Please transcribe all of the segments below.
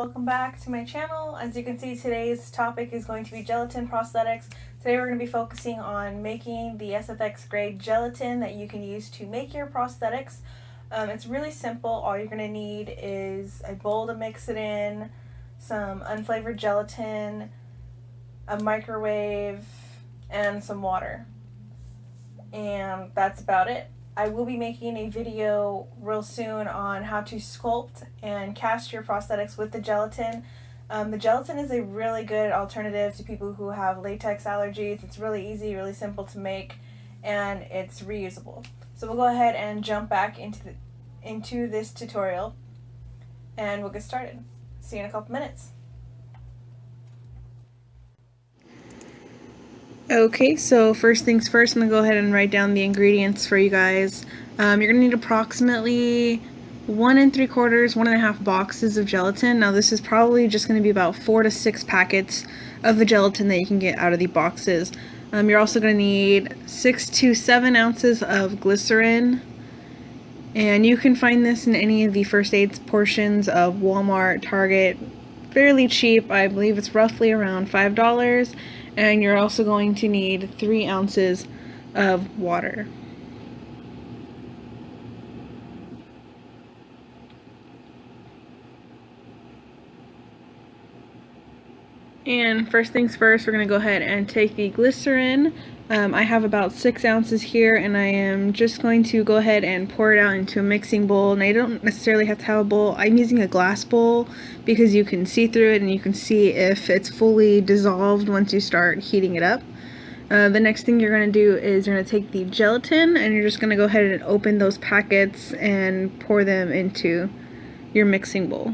welcome back to my channel. As you can see, today's topic is going to be gelatin prosthetics. Today we're going to be focusing on making the SFX grade gelatin that you can use to make your prosthetics. It's really simple. All you're going to need is a bowl to mix it in, some unflavored gelatin, a microwave, and some water. And that's about it. I will be making a video real soon on how to sculpt and cast your prosthetics with the gelatin. The gelatin is a really good alternative to people who have latex allergies. It's really easy, really simple to make, and it's reusable. So we'll go ahead and jump back into this tutorial, and we'll get started. See you in a couple minutes. Okay, so first things first, I'm going to go ahead and write down the ingredients for you guys. You're going to need approximately 1 3/4, 1.5 boxes of gelatin. Now this is probably just going to be about 4 to 6 packets of the gelatin that you can get out of the boxes. You're also going to need 6 to 7 ounces of glycerin. And you can find this in any of the first aid portions of Walmart, Target. Fairly cheap. I believe it's roughly around $5. And you're also going to need 3 ounces of water. And first things first, we're going to go ahead and take the glycerin. I have about 6 ounces here, and I am just going to go ahead and pour it out into a mixing bowl. And I don't necessarily have to have a bowl. I'm using a glass bowl because you can see through it and you can see if it's fully dissolved once you start heating it up. The next thing you're going to do is you're going to take the gelatin and you're just going to go ahead and open those packets and pour them into your mixing bowl.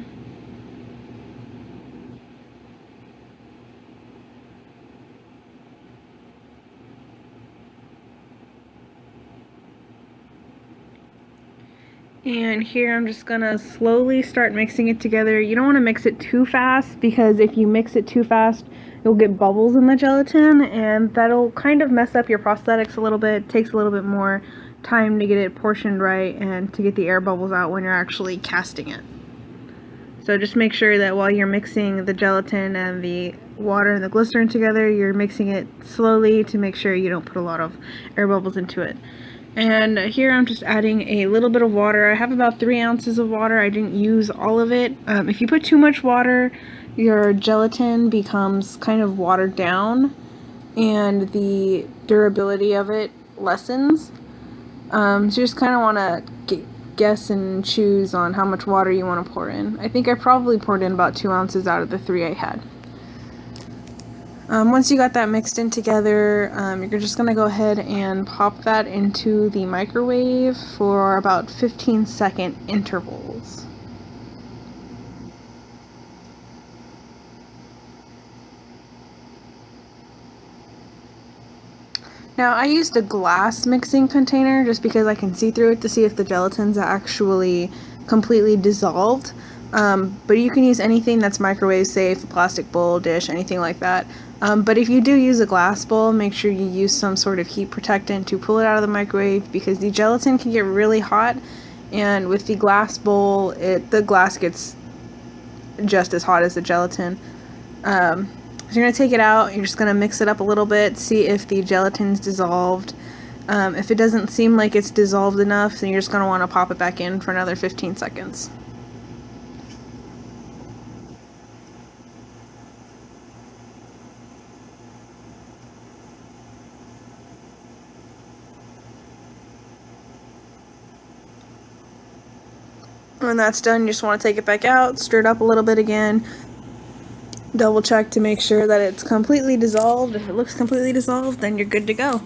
And here I'm just gonna slowly start mixing it together. You don't want to mix it too fast, because if you mix it too fast, you'll get bubbles in the gelatin, and that'll kind of mess up your prosthetics a little bit. It takes a little bit more time to get it portioned right and to get the air bubbles out when you're actually casting it. So just make sure that while you're mixing the gelatin and the water and the glycerin together, you're mixing it slowly to make sure you don't put a lot of air bubbles into it. And here I'm just adding a little bit of water. I have about 3 ounces of water. I didn't use all of it. If you put too much water, your gelatin becomes kind of watered down and the durability of it lessens. So you just kind of want to guess and choose on how much water you want to pour in. I think I probably poured in about 2 ounces out of the 3 I had. Once you got that mixed in together, you're just going to go ahead and pop that into the microwave for about 15-second intervals. Now I used a glass mixing container just because I can see through it to see if the gelatin's actually completely dissolved. But you can use anything that's microwave safe, a plastic bowl, dish, anything like that. But if you do use a glass bowl, make sure you use some sort of heat protectant to pull it out of the microwave, because the gelatin can get really hot, and with the glass bowl, the glass gets just as hot as the gelatin. So you're going to take it out, you're just going to mix it up a little bit, see if the gelatin's dissolved. If it doesn't seem like it's dissolved enough, then you're just going to want to pop it back in for another 15 seconds. When that's done, you just want to take it back out, stir it up a little bit again, double check to make sure that it's completely dissolved. If it looks completely dissolved, then you're good to go.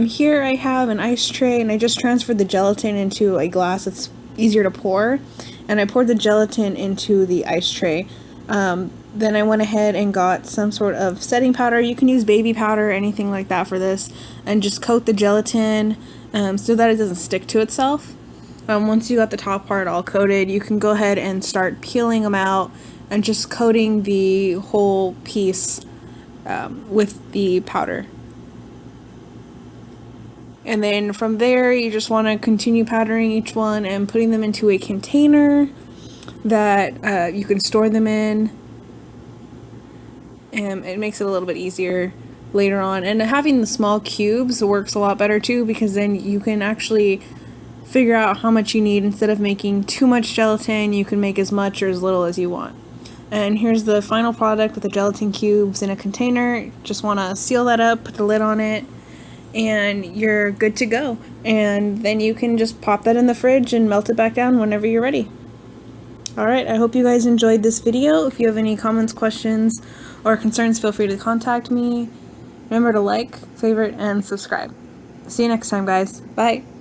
Here I have an ice tray, and I just transferred the gelatin into a glass that's easier to pour, and I poured the gelatin into the ice tray. Then I went ahead and got some sort of setting powder. You can use baby powder or anything like that for this, and just coat the gelatin so that it doesn't stick to itself. Once you got the top part all coated, you can go ahead and start peeling them out and just coating the whole piece with the powder. And then from there, you just want to continue powdering each one and putting them into a container. that you can store them in, and it makes it a little bit easier later on. And having the small cubes works a lot better too, because then you can actually figure out how much you need. Instead of making too much gelatin, you can make as much or as little as you want. And here's the final product with the gelatin cubes in a container. Just want to seal that up, put the lid on it, and you're good to go. And then you can just pop that in the fridge and melt it back down whenever you're ready. Alright, I hope you guys enjoyed this video. If you have any comments, questions, or concerns, feel free to contact me. Remember to like, favorite, and subscribe. See you next time, guys. Bye!